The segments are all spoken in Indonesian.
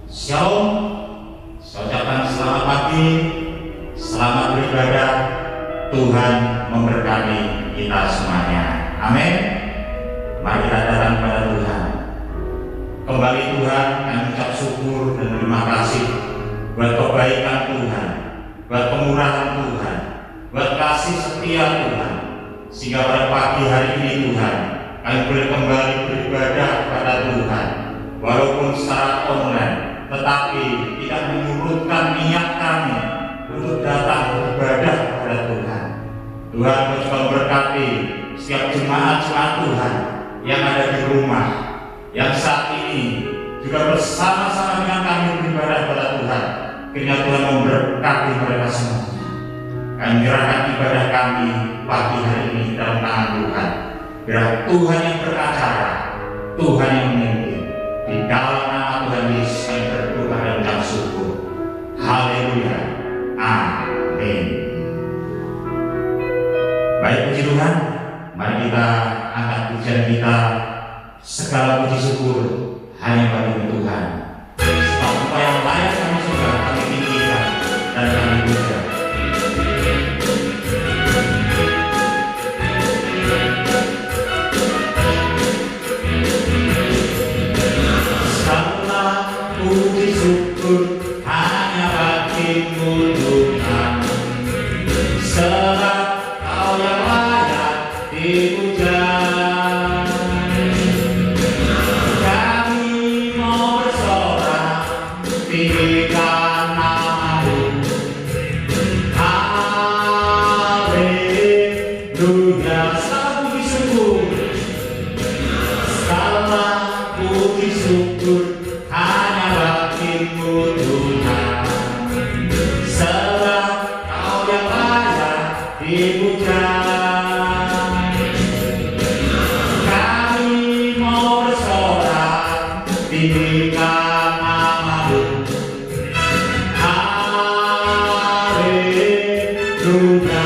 Shalom. Saya ucapkan selamat pagi, selamat beribadah. Tuhan memberkati kita semuanya. Amin. Mari kita datang kepada Tuhan. Kembali Tuhan, kami ucap syukur dan terima kasih buat kebaikan Tuhan, buat kemurahan Tuhan, buat kasih setia Tuhan, sehingga pada pagi hari ini Tuhan kami boleh kembali beribadah kepada Tuhan, walaupun secara online, tetapi tidak menyurutkan niat kami untuk datang beribadah kepada Tuhan. Tuhan juga memberkati setiap jemaat-jemaat Tuhan yang ada di rumah, yang saat ini juga bersama-sama dengan kami beribadah kepada Tuhan. Kiranya Tuhan memberkati mereka semua. Kami menyerahkan ibadah kami pagi hari ini dalam tangan Tuhan. Biar Tuhan yang beracara, Tuhan yang memimpin. Di dalam nama Tuhan Yesus kami berdoa dan mengucap syukur. Haleluya. Amin. Baik, puji Tuhan. Mari kita angkat pujian kita. Segala puji syukur hanya bagi Tuhan. Sebab apa yang layak kami sudah kami tinggikan dan kami puja. Puji syukur hanya bagi-Mu Tuhan, sebab Kau yang layak dipuja. Kami mau bersorak tinggikan nama-Mu. Haleluya. Segala puji syukur, segala puji syukur hanya bagi-Mu Tuhan, sebab Kau yang layak dipuja. Kami mau bersorak tinggikan nama-Mu. Haleluya.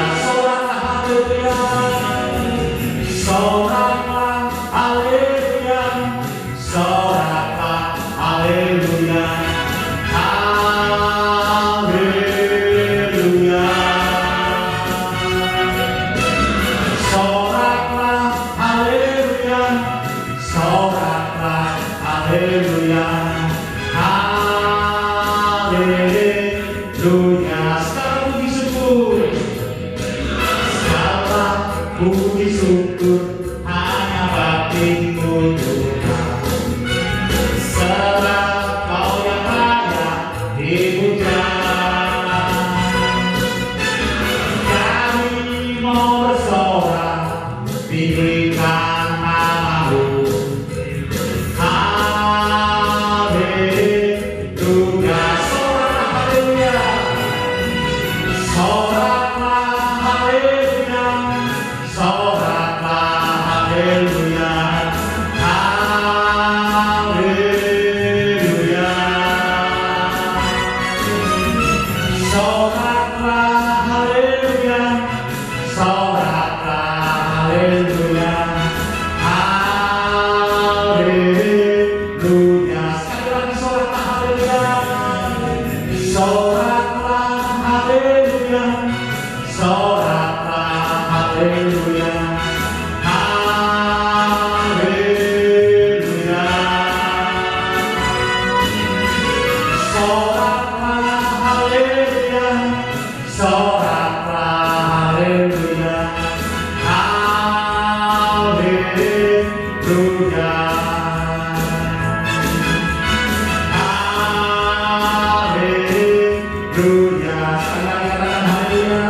Soraklah haleluya. Soraklah haleluya. Haleluya. Soraklah haleluya. Soraklah haleluya. Haleluya. Segala puji syukur, segala puji syukur hanya bagi-Mu Tuhan, sebab Kau yang layak dipuja. Kami mau bersorak tinggikan nama-Mu. Haleluya. Soraklah haleluya. Soraklah haleluya. Haleluya. Soraklah haleluya. Soraklah haleluya. Haleluya. Sekali lagi soraklah haleluya. Soraklah haleluya. Soraklah haleluya. Haleluya. Soraklah haleluya. Soraklah haleluya. Haleluya. Haleluya. Sekali lagi katakan haleluya.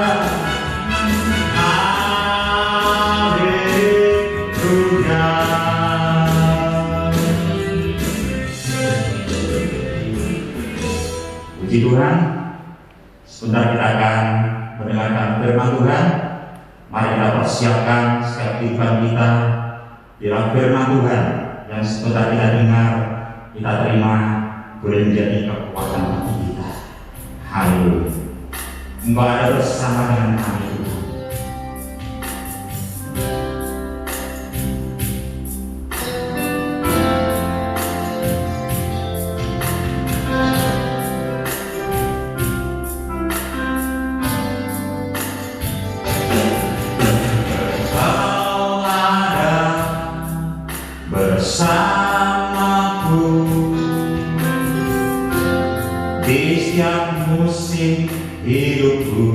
Haleluya. Puji Tuhan. Sebentar kita akan mendengarkan firman Tuhan. Mari kita persiapkan setiap kehidupan kita dalam firman Tuhan yang sebentar kita dengar, kita terima, boleh menjadi kekuatan bagi kita. Haleluya. Engkau ada bersama dengan kami Tuhan. setiap musim hidupku.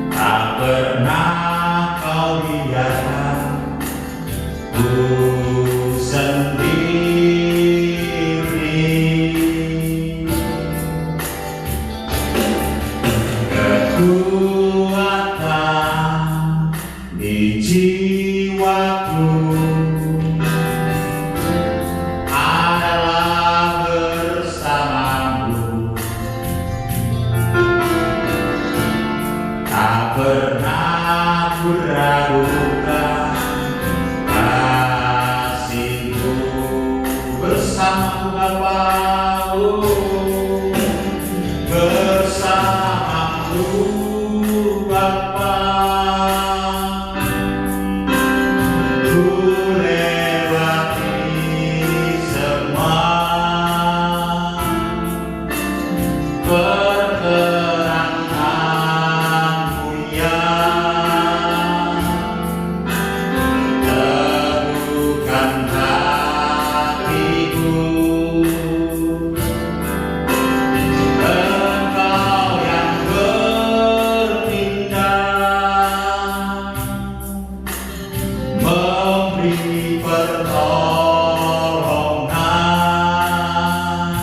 Tak pernah kau biarkan ku sendiri. Kekuatan di jiwaku adalah bersamamu. Tak pernah ku ragukan kasih-Mu bersamaku Bapa, bersamaku Bapa. Ku lewati semua perkenanan-Mu ya, teguhkan hatiku. Engkau yang bertindak, memberi pertolongan,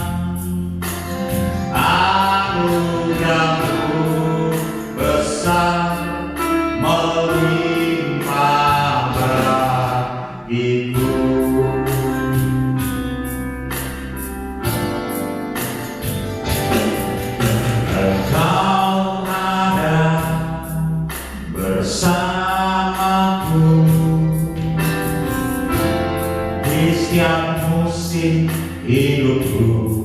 anugerah-Mu besar melimpah bagiku. Engkau ada bersamaku di setiap musim hidupku.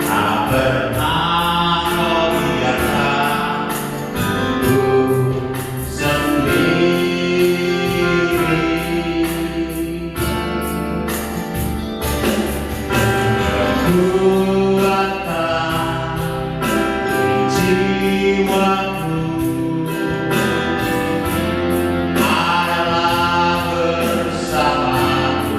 Tak pernah Kau biarkan ku sendiri. Kekuatan di jiwaku adalah bersamaku.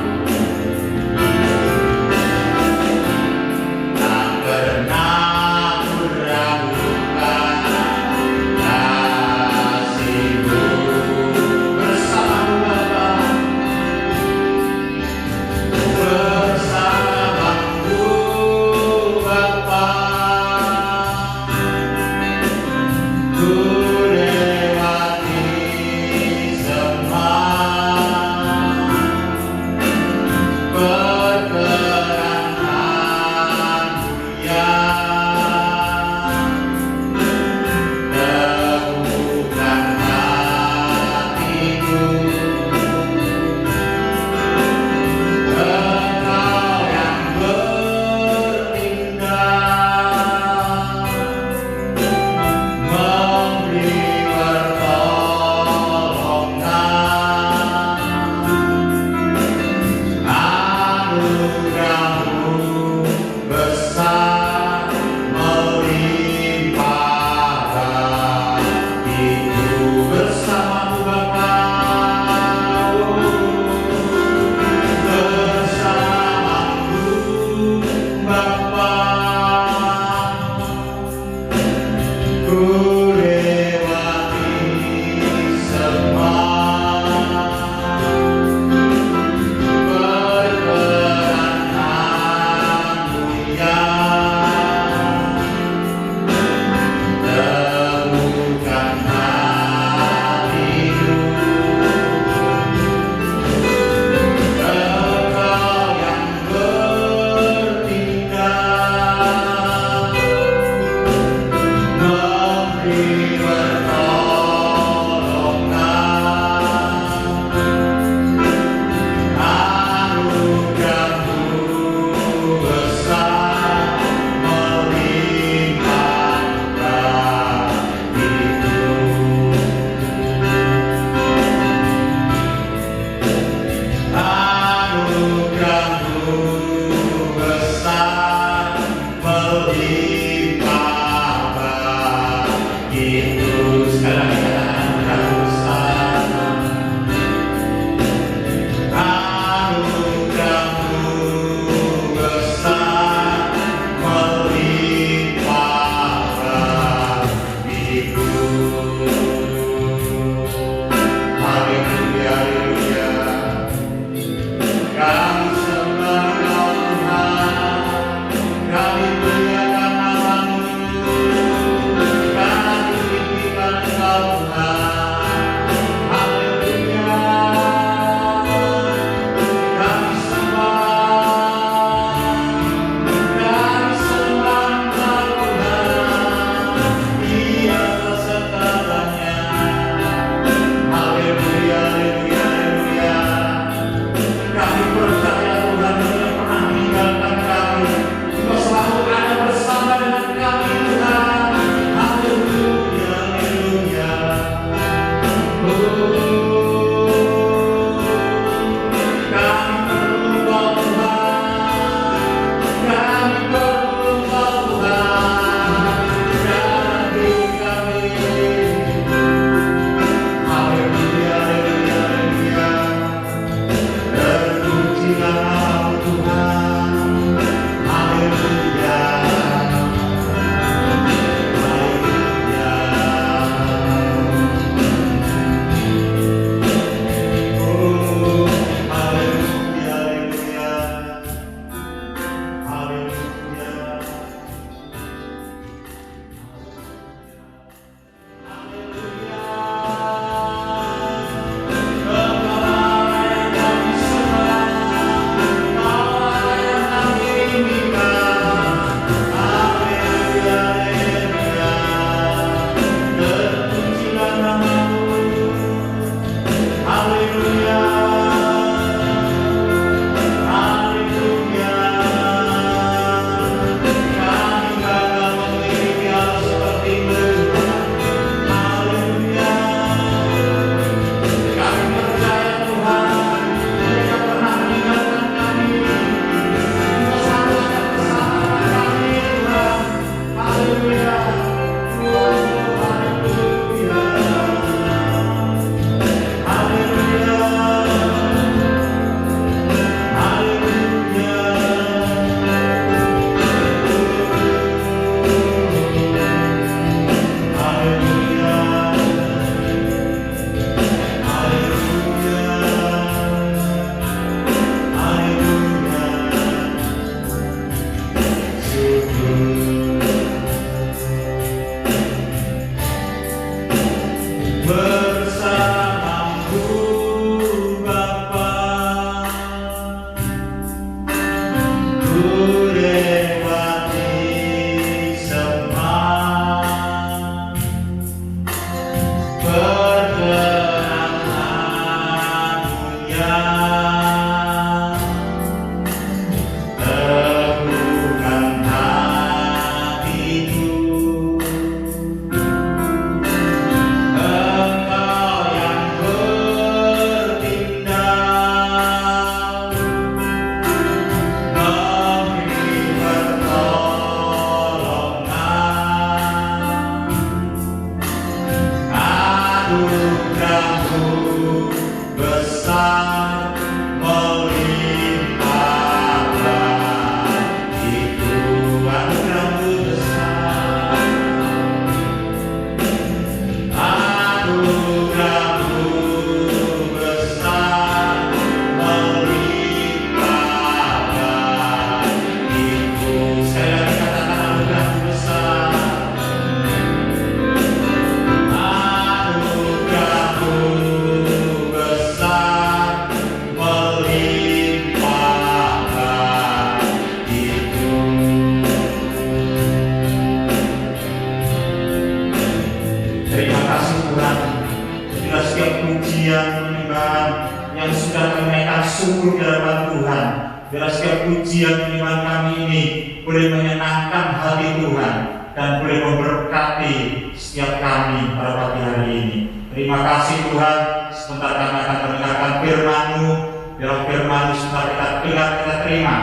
syukur di hadapan Tuhan. Biarlah setiap pujian iman kami ini boleh menyenangkan hati Tuhan dan boleh memberkati setiap kami pada pagi hari ini. Terima kasih Tuhan, sebentar kami akan mendengarkan firman-Mu. Biarlah firman-Mu sebentar kita dengar, kita terima,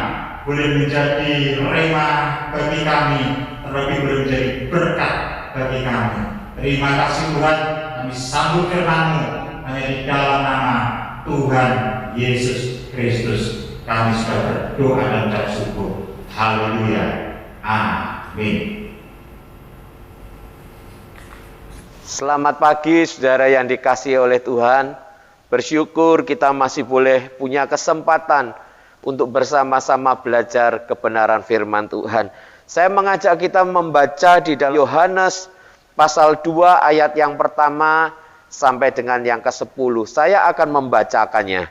boleh menjadi rema bagi kami, terlebih boleh menjadi berkat bagi kami. Terima kasih Tuhan, kami sambut firman-Mu hanya di dalam nama Tuhan Yesus Kristus. Kami sudah berdoa dan ucap syukur. Haleluya. Amin. Selamat pagi saudara yang dikasihi oleh Tuhan. Bersyukur kita masih boleh punya kesempatan untuk bersama-sama belajar kebenaran firman Tuhan. Saya mengajak kita membaca di dalam Yohanes pasal 2 ayat yang pertama sampai dengan yang ke-10. Saya akan membacakannya.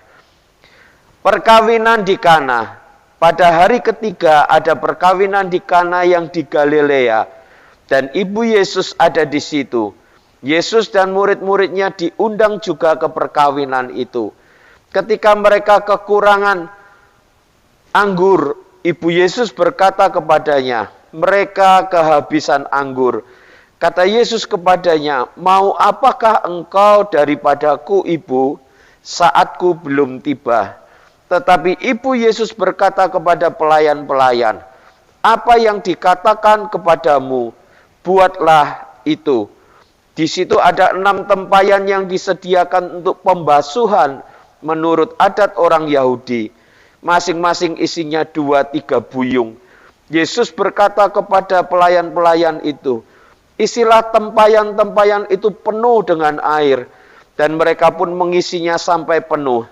Perkawinan di Kana. Pada hari ketiga ada perkawinan di Kana yang di Galilea, dan ibu Yesus ada di situ. Yesus dan murid-muridnya diundang juga ke perkawinan itu. Ketika mereka kekurangan anggur, ibu Yesus berkata kepadanya, mereka kehabisan anggur. Kata Yesus kepadanya, mau apakah engkau daripadaku, ibu? Saatku belum tiba. Tetapi ibu Yesus berkata kepada pelayan-pelayan, apa yang dikatakan kepadamu, buatlah itu. Di situ ada 6 tempayan yang disediakan untuk pembasuhan menurut adat orang Yahudi. Masing-masing isinya 2-3 buyung. Yesus berkata kepada pelayan-pelayan itu, isilah tempayan-tempayan itu penuh dengan air. Dan mereka pun mengisinya sampai penuh.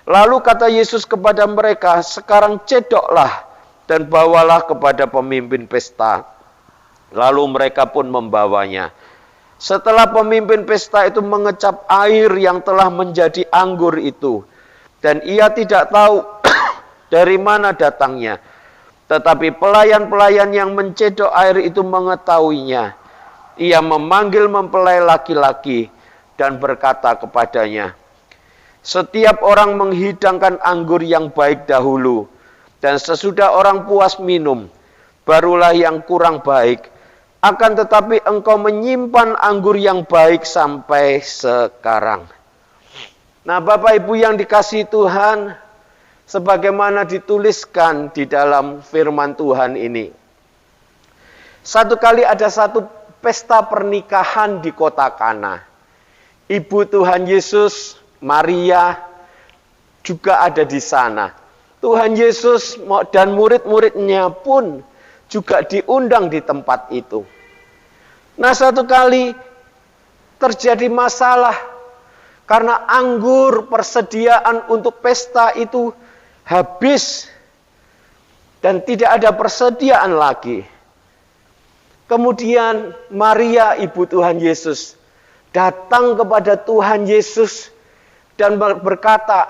Lalu kata Yesus kepada mereka, sekarang cedoklah dan bawalah kepada pemimpin pesta. Lalu mereka pun membawanya. Setelah pemimpin pesta itu mengecap air yang telah menjadi anggur itu, dan ia tidak tahu dari mana datangnya. Tetapi pelayan-pelayan yang mencedok air itu mengetahuinya. Ia memanggil mempelai laki-laki dan berkata kepadanya, setiap orang menghidangkan anggur yang baik dahulu, dan sesudah orang puas minum, barulah yang kurang baik. Akan tetapi engkau menyimpan anggur yang baik sampai sekarang. Nah, Bapak Ibu yang dikasihi Tuhan, sebagaimana dituliskan di dalam firman Tuhan ini. Satu kali ada satu pesta pernikahan di kota Kana. Ibu Tuhan Yesus, Maria, juga ada di sana. Tuhan Yesus dan murid-muridnya pun juga diundang di tempat itu. Nah, satu kali terjadi masalah karena anggur persediaan untuk pesta itu habis dan tidak ada persediaan lagi. Kemudian Maria, ibu Tuhan Yesus, datang kepada Tuhan Yesus dan berkata,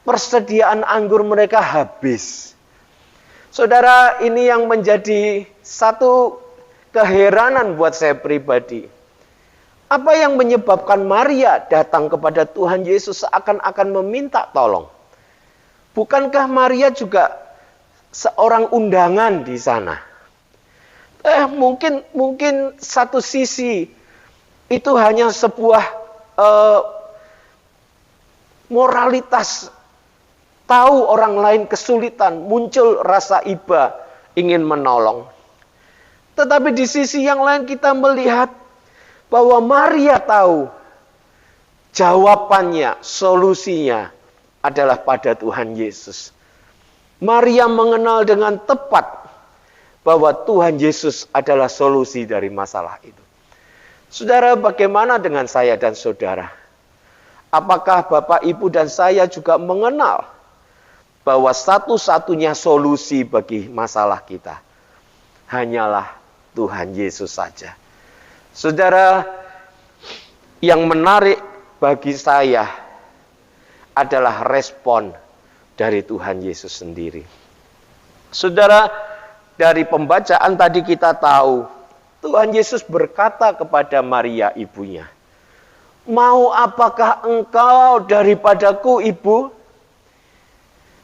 persediaan anggur mereka habis. Saudara, ini yang menjadi satu keheranan buat saya pribadi. Apa yang menyebabkan Maria datang kepada Tuhan Yesus seakan-akan meminta tolong? Bukankah Maria juga seorang undangan di sana? Mungkin satu sisi itu hanya sebuah moralitas. Tahu orang lain kesulitan, muncul rasa iba, ingin menolong. Tetapi di sisi yang lain kita melihat bahwa Maria tahu jawabannya, solusinya adalah pada Tuhan Yesus. Maria mengenal dengan tepat bahwa Tuhan Yesus adalah solusi dari masalah itu. Saudara, bagaimana dengan saya dan saudara? Apakah Bapak, Ibu, dan saya juga mengenal bahwa satu-satunya solusi bagi masalah kita hanyalah Tuhan Yesus saja? Saudara, yang menarik bagi saya adalah respon dari Tuhan Yesus sendiri. Saudara, dari pembacaan tadi kita tahu, Tuhan Yesus berkata kepada Maria ibunya, "Mau apakah engkau daripadaku, Ibu?"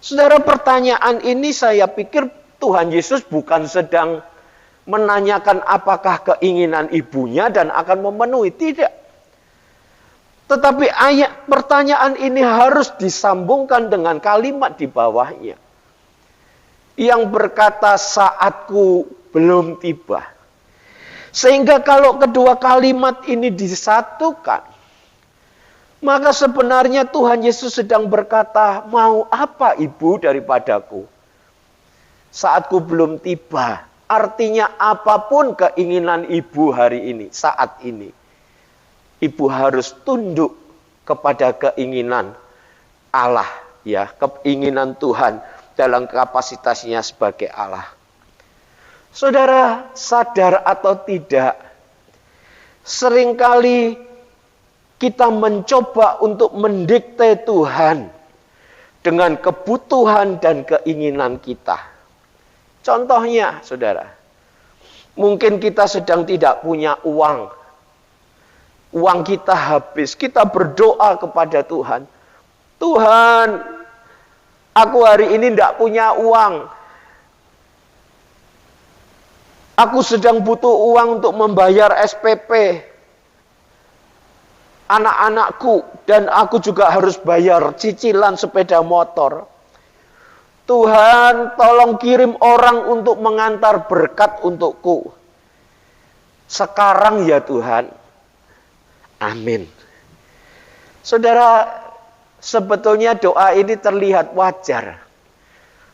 Saudara, pertanyaan ini saya pikir Tuhan Yesus bukan sedang menanyakan apakah keinginan ibunya dan akan memenuhi. Tidak. Tetapi pertanyaan ini harus disambungkan dengan kalimat di bawahnya. Yang berkata, "Saatku belum tiba." Sehingga kalau kedua kalimat ini disatukan, maka sebenarnya Tuhan Yesus sedang berkata, "Mau apa Ibu daripadaku? Saatku belum tiba." Artinya apapun keinginan Ibu hari ini, saat ini, Ibu harus tunduk kepada keinginan Allah, ya, keinginan Tuhan dalam kapasitasnya sebagai Allah. Saudara, sadar atau tidak, seringkali kita mencoba untuk mendikte Tuhan dengan kebutuhan dan keinginan kita. Contohnya, saudara, mungkin kita sedang tidak punya uang. Uang kita habis, kita berdoa kepada Tuhan. "Tuhan, aku hari ini tidak punya uang. Aku sedang butuh uang untuk membayar SPP anak-anakku, dan aku juga harus bayar cicilan sepeda motor. Tuhan, tolong kirim orang untuk mengantar berkat untukku. Sekarang ya Tuhan." Amin. Saudara, sebetulnya doa ini terlihat wajar.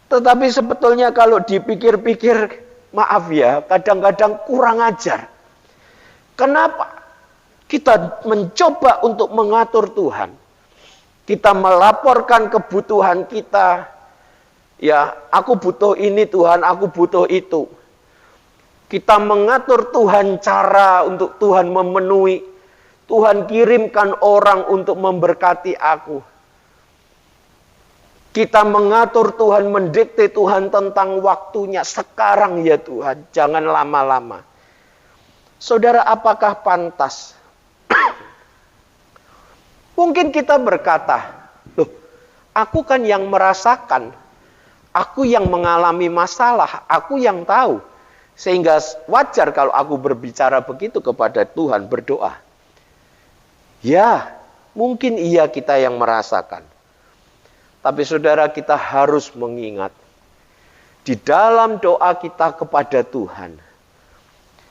Tetapi sebetulnya kalau dipikir-pikir, maaf ya, kadang-kadang kurang ajar. Kenapa? Kita mencoba untuk mengatur Tuhan. Kita melaporkan kebutuhan kita. Ya, aku butuh ini Tuhan, aku butuh itu. Kita mengatur Tuhan cara untuk Tuhan memenuhi. Tuhan kirimkan orang untuk memberkati aku. Kita mengatur Tuhan, mendikte Tuhan tentang waktunya. Sekarang ya Tuhan, jangan lama-lama. Saudara, apakah pantas? Mungkin kita berkata, "Loh, aku kan yang merasakan. Aku yang mengalami masalah, aku yang tahu. Sehingga wajar kalau aku berbicara begitu kepada Tuhan, berdoa." Ya, mungkin iya kita yang merasakan. Tapi saudara, kita harus mengingat, di dalam doa kita kepada Tuhan,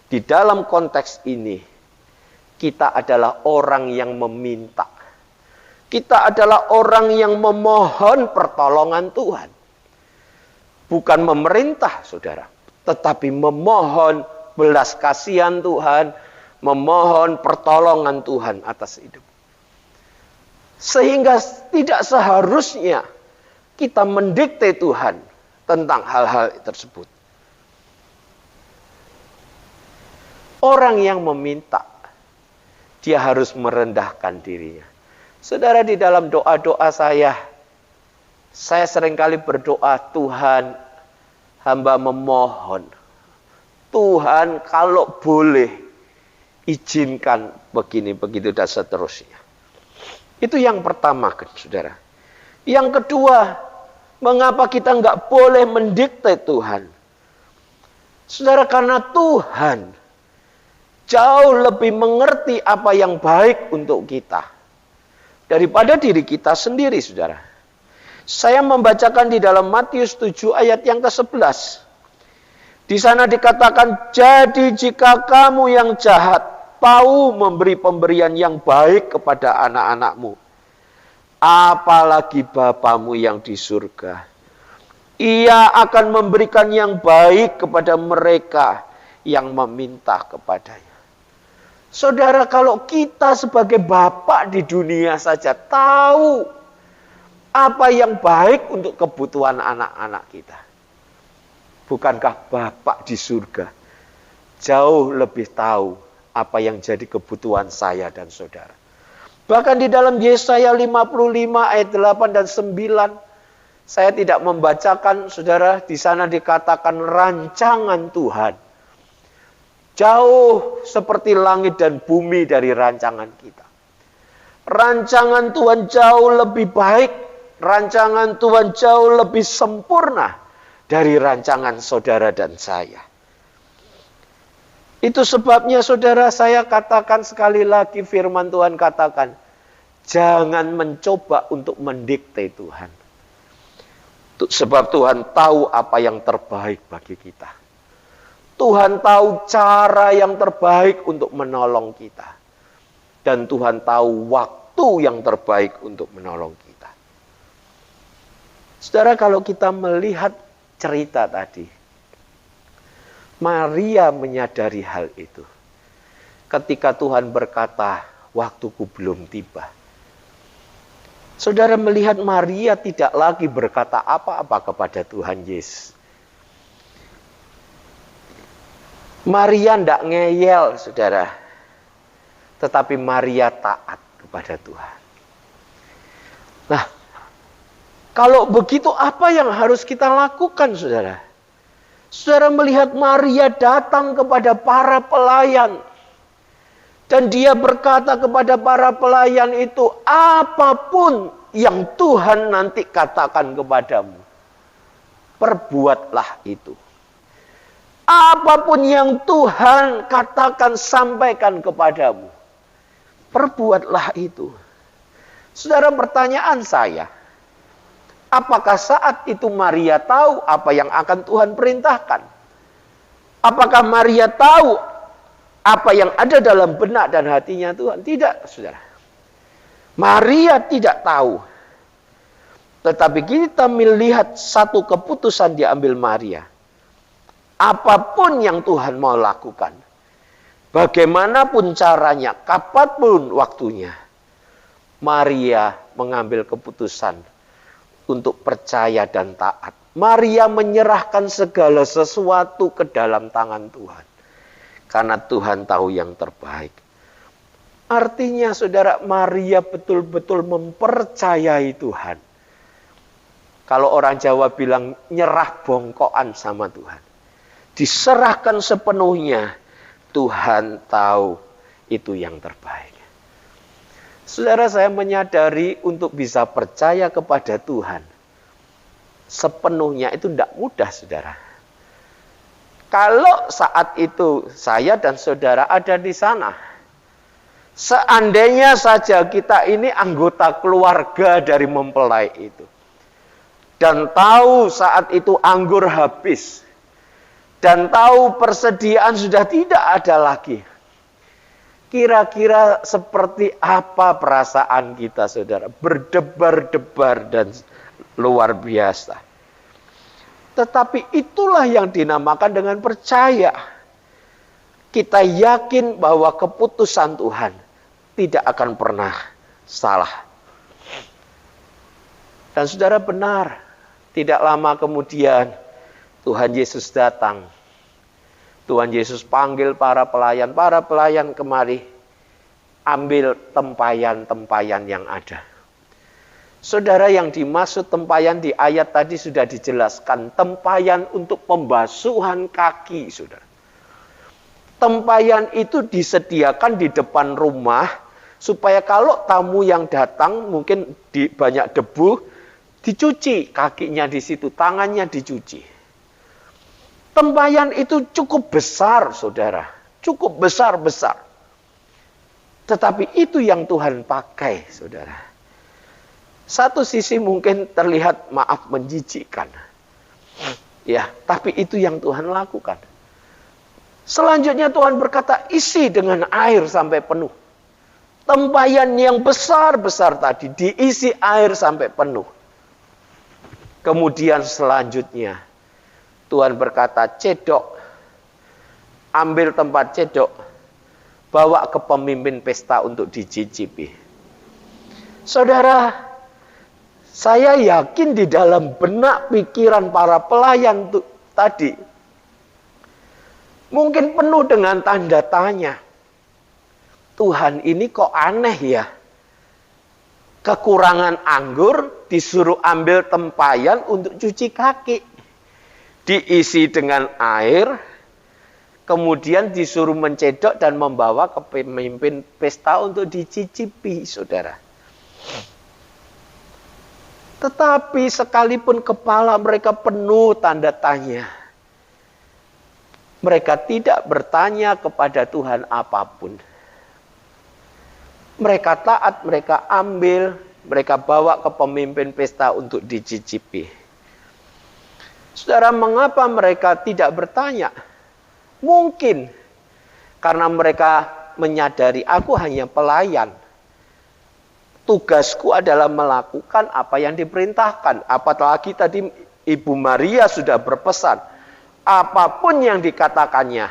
di dalam konteks ini, kita adalah orang yang meminta. Kita adalah orang yang memohon pertolongan Tuhan. Bukan memerintah, saudara. Tetapi memohon belas kasihan Tuhan, memohon pertolongan Tuhan atas hidup. Sehingga tidak seharusnya kita mendikte Tuhan tentang hal-hal tersebut. Orang yang meminta, dia harus merendahkan dirinya. Saudara, di dalam doa-doa saya seringkali berdoa, "Tuhan, hamba memohon. Tuhan, kalau boleh, izinkan begini, begitu, dan seterusnya. Itu yang pertama, saudara. Yang kedua, mengapa kita nggak boleh mendikte Tuhan? Saudara, karena Tuhan jauh lebih mengerti apa yang baik untuk kita daripada diri kita sendiri, saudara. Saya membacakan di dalam Matius 7 ayat yang ke-11. Di sana dikatakan, jadi jika kamu yang jahat tahu memberi pemberian yang baik kepada anak-anakmu, apalagi Bapamu yang di surga, Ia akan memberikan yang baik kepada mereka yang meminta kepadanya. Saudara, kalau kita sebagai bapak di dunia saja tahu apa yang baik untuk kebutuhan anak-anak kita, bukankah Bapak di surga jauh lebih tahu apa yang jadi kebutuhan saya dan saudara? Bahkan di dalam Yesaya 55 ayat 8 dan 9, saya tidak membacakan, saudara, di sana dikatakan rancangan Tuhan jauh seperti langit dan bumi dari rancangan kita. Rancangan Tuhan jauh lebih baik, rancangan Tuhan jauh lebih sempurna dari rancangan saudara dan saya. Itu sebabnya, saudara, saya katakan sekali lagi, firman Tuhan katakan, jangan mencoba untuk mendikte Tuhan. Sebab Tuhan tahu apa yang terbaik bagi kita. Tuhan tahu cara yang terbaik untuk menolong kita. Dan Tuhan tahu waktu yang terbaik untuk menolong kita. Saudara, kalau kita melihat cerita tadi, Maria menyadari hal itu. Ketika Tuhan berkata, waktuku belum tiba. Saudara melihat Maria tidak lagi berkata apa-apa kepada Tuhan Yesus. Maria tidak ngeyel, saudara. Tetapi Maria taat kepada Tuhan. Nah, kalau begitu apa yang harus kita lakukan, saudara? Saudara melihat Maria datang kepada para pelayan. Dan dia berkata kepada para pelayan itu, apapun yang Tuhan nanti katakan kepadamu, perbuatlah itu. Apapun yang Tuhan katakan, sampaikan kepadamu, perbuatlah itu. Saudara, pertanyaan saya, apakah saat itu Maria tahu apa yang akan Tuhan perintahkan? Apakah Maria tahu apa yang ada dalam benak dan hatinya Tuhan? Tidak, saudara. Maria tidak tahu. Tetapi kita melihat satu keputusan diambil Maria. Apapun yang Tuhan mau lakukan, bagaimanapun caranya, kapanpun waktunya, Maria mengambil keputusan untuk percaya dan taat. Maria menyerahkan segala sesuatu ke dalam tangan Tuhan. Karena Tuhan tahu yang terbaik. Artinya, saudara, Maria betul-betul mempercayai Tuhan. Kalau orang Jawa bilang nyerah bongkokan sama Tuhan. Diserahkan sepenuhnya, Tuhan tahu itu yang terbaik. Saudara, saya menyadari untuk bisa percaya kepada Tuhan sepenuhnya itu tidak mudah, saudara. Kalau saat itu saya dan saudara ada di sana, seandainya saja kita ini anggota keluarga dari mempelai itu, dan tahu saat itu anggur habis, dan tahu persediaan sudah tidak ada lagi, kira-kira seperti apa perasaan kita, saudara? Berdebar-debar dan luar biasa. Tetapi itulah yang dinamakan dengan percaya. Kita yakin bahwa keputusan Tuhan tidak akan pernah salah. Dan saudara, benar, tidak lama kemudian Tuhan Yesus datang. Tuhan Yesus panggil para pelayan kemari, ambil tempayan-tempayan yang ada. Saudara, yang dimaksud tempayan di ayat tadi sudah dijelaskan. Tempayan untuk pembasuhan kaki, saudara. Tempayan itu disediakan di depan rumah, supaya kalau tamu yang datang mungkin banyak debu, dicuci kakinya di situ, tangannya dicuci. Tempayan itu cukup besar, saudara. Cukup besar-besar. Tetapi itu yang Tuhan pakai, saudara. Satu sisi mungkin terlihat menjijikkan. Ya, tapi itu yang Tuhan lakukan. Selanjutnya Tuhan berkata, isi dengan air sampai penuh. Tempayan yang besar-besar tadi diisi air sampai penuh. Kemudian selanjutnya Tuhan berkata, cedok. Ambil tempat cedok. Bawa ke pemimpin pesta untuk dicicipi. Saudara, saya yakin di dalam benak pikiran para pelayan tadi mungkin penuh dengan tanda tanya. Tuhan ini kok aneh ya? Kekurangan anggur, disuruh ambil tempayan untuk cuci kaki. Diisi dengan air, kemudian disuruh mencedok dan membawa ke pemimpin pesta untuk dicicipi, saudara. Tetapi sekalipun kepala mereka penuh tanda tanya, mereka tidak bertanya kepada Tuhan apapun. Mereka taat, mereka ambil, mereka bawa ke pemimpin pesta untuk dicicipi. Saudara, mengapa mereka tidak bertanya? Mungkin karena mereka menyadari aku hanya pelayan. Tugasku adalah melakukan apa yang diperintahkan. Apalagi tadi Ibu Maria sudah berpesan, apapun yang dikatakannya,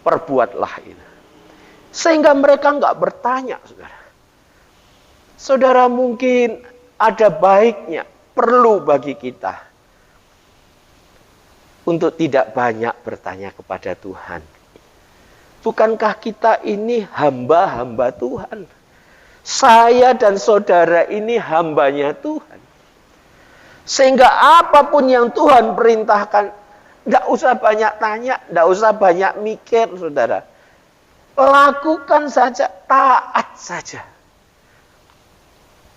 perbuatlah itu. Sehingga mereka nggak bertanya, saudara. Saudara, mungkin ada baiknya, perlu bagi kita untuk tidak banyak bertanya kepada Tuhan. Bukankah kita ini hamba-hamba Tuhan? Saya dan saudara ini hambanya Tuhan. Sehingga apapun yang Tuhan perintahkan, tidak usah banyak tanya, tidak usah banyak mikir, saudara. Lakukan saja, taat saja.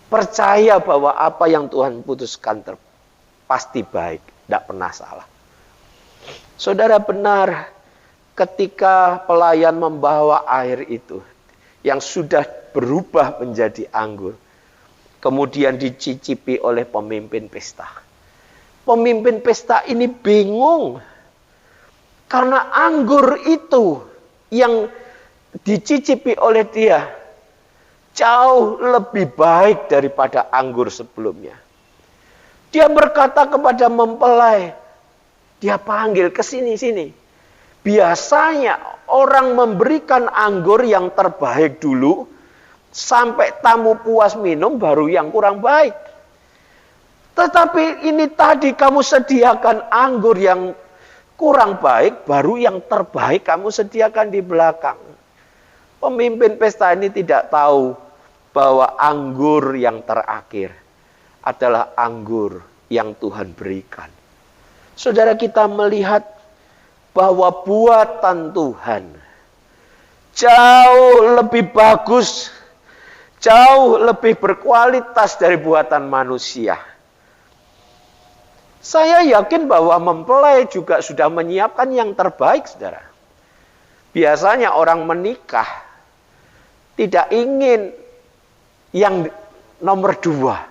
Percaya bahwa apa yang Tuhan putuskan pasti baik, tidak pernah salah. Saudara, benar, ketika pelayan membawa air itu, yang sudah berubah menjadi anggur, kemudian dicicipi oleh pemimpin pesta. Pemimpin pesta ini bingung, karena anggur itu yang dicicipi oleh dia jauh lebih baik daripada anggur sebelumnya. Dia berkata kepada mempelai, dia panggil ke sini. Biasanya orang memberikan anggur yang terbaik dulu, sampai tamu puas minum baru yang kurang baik. Tetapi ini tadi kamu sediakan anggur yang kurang baik, baru yang terbaik kamu sediakan di belakang. Pemimpin pesta ini tidak tahu bahwa anggur yang terakhir adalah anggur yang Tuhan berikan. Saudara, kita melihat bahwa buatan Tuhan jauh lebih bagus, jauh lebih berkualitas dari buatan manusia. Saya yakin bahwa mempelai juga sudah menyiapkan yang terbaik, saudara. Biasanya orang menikah tidak ingin yang nomor 2.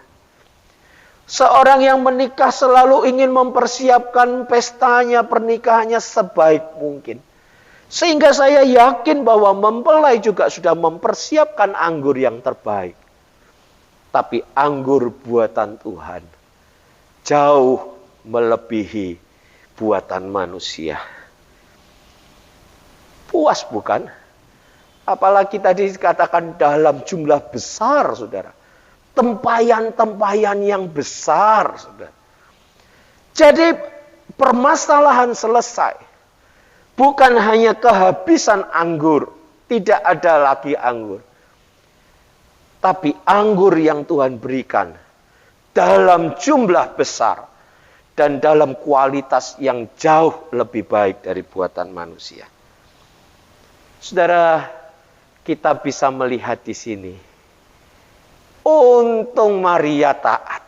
Seorang yang menikah selalu ingin mempersiapkan pestanya, pernikahannya sebaik mungkin. Sehingga saya yakin bahwa mempelai juga sudah mempersiapkan anggur yang terbaik. Tapi anggur buatan Tuhan jauh melebihi buatan manusia. Puas bukan? Apalagi tadi dikatakan dalam jumlah besar, saudara. Tempayan-tempayan yang besar, saudara. Jadi permasalahan selesai. Bukan hanya kehabisan anggur. Tidak ada lagi anggur. Tapi anggur yang Tuhan berikan dalam jumlah besar. Dan dalam kualitas yang jauh lebih baik dari buatan manusia. Saudara, kita bisa melihat di sini. Untung Maria taat.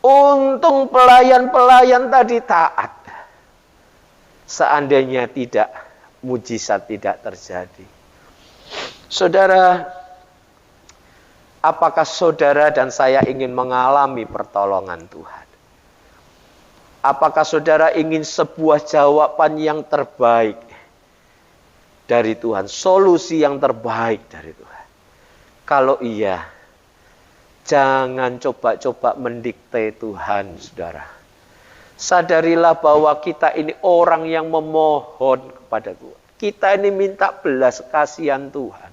Untung pelayan-pelayan tadi taat. Seandainya tidak, mujizat tidak terjadi. Saudara, apakah saudara dan saya ingin mengalami pertolongan Tuhan? Apakah saudara ingin sebuah jawaban yang terbaik dari Tuhan? Solusi yang terbaik dari Tuhan? Kalau iya, jangan coba-coba mendikte Tuhan, saudara. Sadarilah bahwa kita ini orang yang memohon kepada Tuhan. Kita ini minta belas kasihan Tuhan.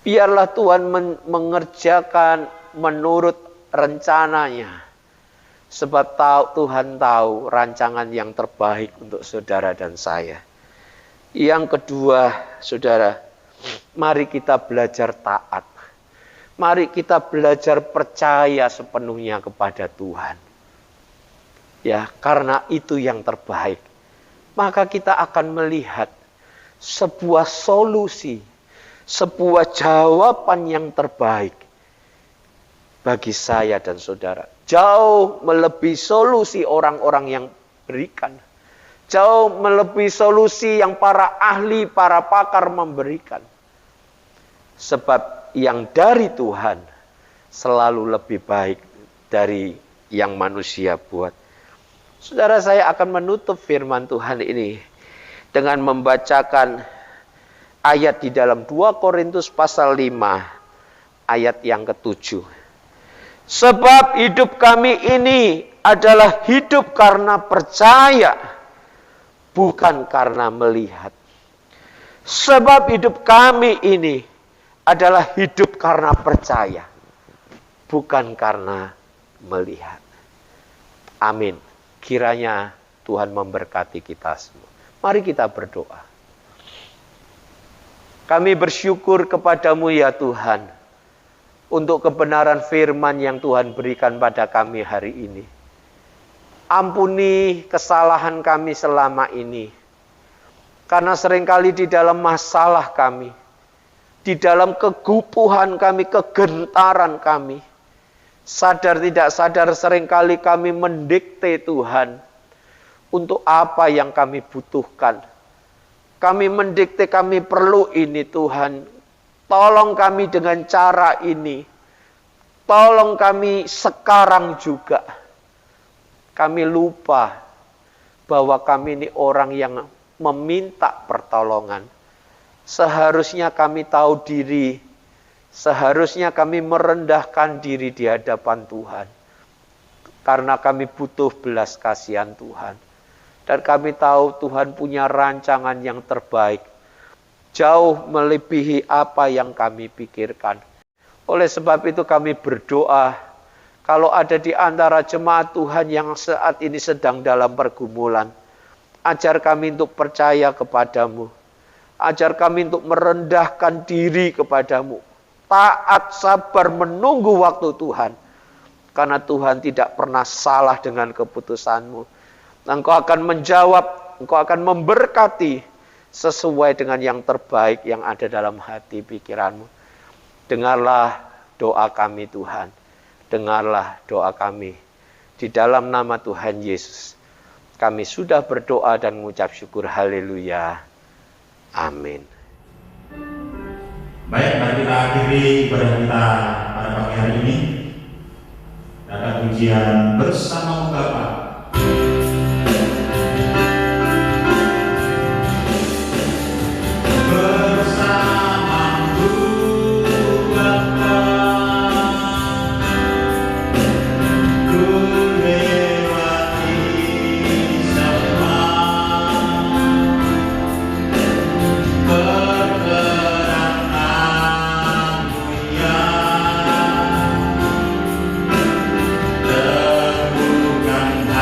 Biarlah Tuhan mengerjakan menurut rencananya. Sebab Tuhan tahu rancangan yang terbaik untuk saudara dan saya. Yang kedua, saudara, mari kita belajar taat. Mari kita belajar percaya sepenuhnya kepada Tuhan. Ya, karena itu yang terbaik. Maka kita akan melihat sebuah solusi, sebuah jawaban yang terbaik bagi saya dan saudara. Jauh melebihi solusi orang-orang yang berikan. Jauh melebihi solusi yang para ahli, para pakar memberikan. Sebab yang dari Tuhan selalu lebih baik dari yang manusia buat. Saudara, saya akan menutup firman Tuhan ini dengan membacakan ayat di dalam 2 Korintus pasal 5 ayat yang ke-7. Sebab hidup kami ini adalah hidup karena percaya, bukan karena melihat. Sebab hidup kami ini adalah hidup karena percaya, bukan karena melihat. Amin. Kiranya Tuhan memberkati kita semua. Mari kita berdoa. Kami bersyukur kepadamu ya Tuhan, untuk kebenaran firman yang Tuhan berikan pada kami hari ini. Ampuni kesalahan kami selama ini. Karena seringkali di dalam masalah kami, di dalam kegupuhan kami, kegentaran kami, sadar tidak sadar seringkali kami mendikte Tuhan untuk apa yang kami butuhkan. Kami mendikte kami perlu ini Tuhan. Tolong kami dengan cara ini. Tolong kami sekarang juga. Kami lupa bahwa kami ini orang yang meminta pertolongan. Seharusnya kami tahu diri. Seharusnya kami merendahkan diri di hadapan Tuhan. Karena kami butuh belas kasihan Tuhan. Dan kami tahu Tuhan punya rancangan yang terbaik. Jauh melebihi apa yang kami pikirkan. Oleh sebab itu kami berdoa, kalau ada di antara jemaat Tuhan yang saat ini sedang dalam pergumulan, ajar kami untuk percaya kepadamu. Ajar kami untuk merendahkan diri kepadamu. Taat, sabar, menunggu waktu Tuhan. Karena Tuhan tidak pernah salah dengan keputusanmu. Engkau akan menjawab, engkau akan memberkati sesuai dengan yang terbaik yang ada dalam hati pikiranmu. Dengarlah doa kami Tuhan. Dengarlah doa kami. Di dalam nama Tuhan Yesus. Kami sudah berdoa dan mengucap syukur. Haleluya. Amin. Baik, mari kita akhiri ibadah kita pada pagi hari ini. Ada pujian bersama Bapa. Bukan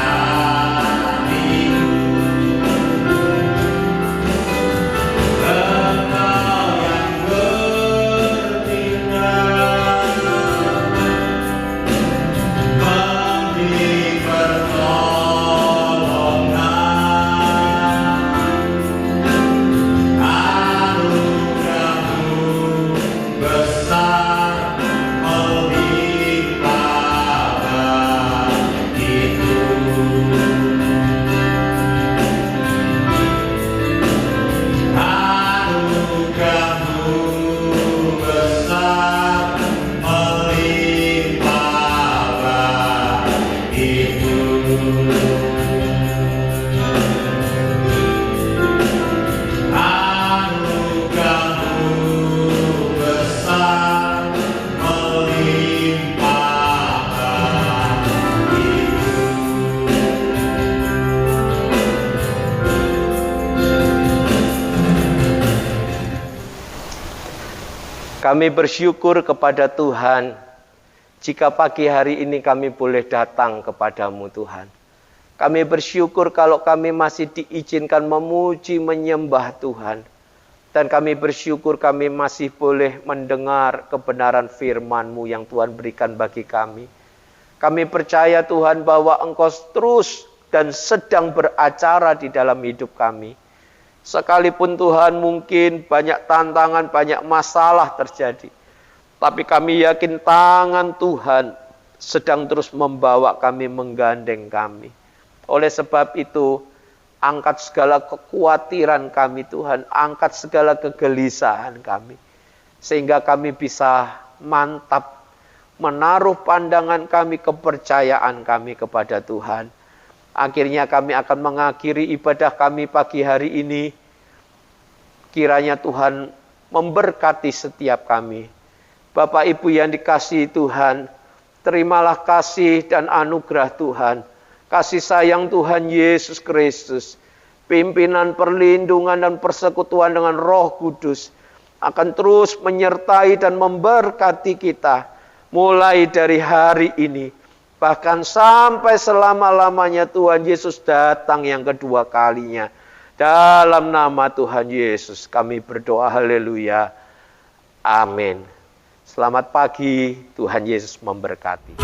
Kami bersyukur kepada Tuhan, jika pagi hari ini kami boleh datang kepadamu Tuhan. Kami bersyukur kalau kami masih diizinkan memuji, menyembah Tuhan. Dan kami bersyukur kami masih boleh mendengar kebenaran firman-Mu yang Tuhan berikan bagi kami. Kami percaya Tuhan bahwa Engkau terus dan sedang beracara di dalam hidup kami. Sekalipun Tuhan mungkin banyak tantangan, banyak masalah terjadi. Tapi kami yakin tangan Tuhan sedang terus membawa kami, menggandeng kami. Oleh sebab itu, angkat segala kekhawatiran kami Tuhan, angkat segala kegelisahan kami. Sehingga kami bisa mantap menaruh pandangan kami, kepercayaan kami kepada Tuhan. Akhirnya kami akan mengakhiri ibadah kami pagi hari ini. Kiranya Tuhan memberkati setiap kami. Bapak Ibu yang dikasihi Tuhan, terimalah kasih dan anugerah Tuhan. Kasih sayang Tuhan Yesus Kristus, pimpinan, perlindungan, dan persekutuan dengan Roh Kudus akan terus menyertai dan memberkati kita mulai dari hari ini. Bahkan sampai selama-lamanya Tuhan Yesus datang yang kedua kalinya. Dalam nama Tuhan Yesus kami berdoa, haleluya. Amin. Selamat pagi, Tuhan Yesus memberkati.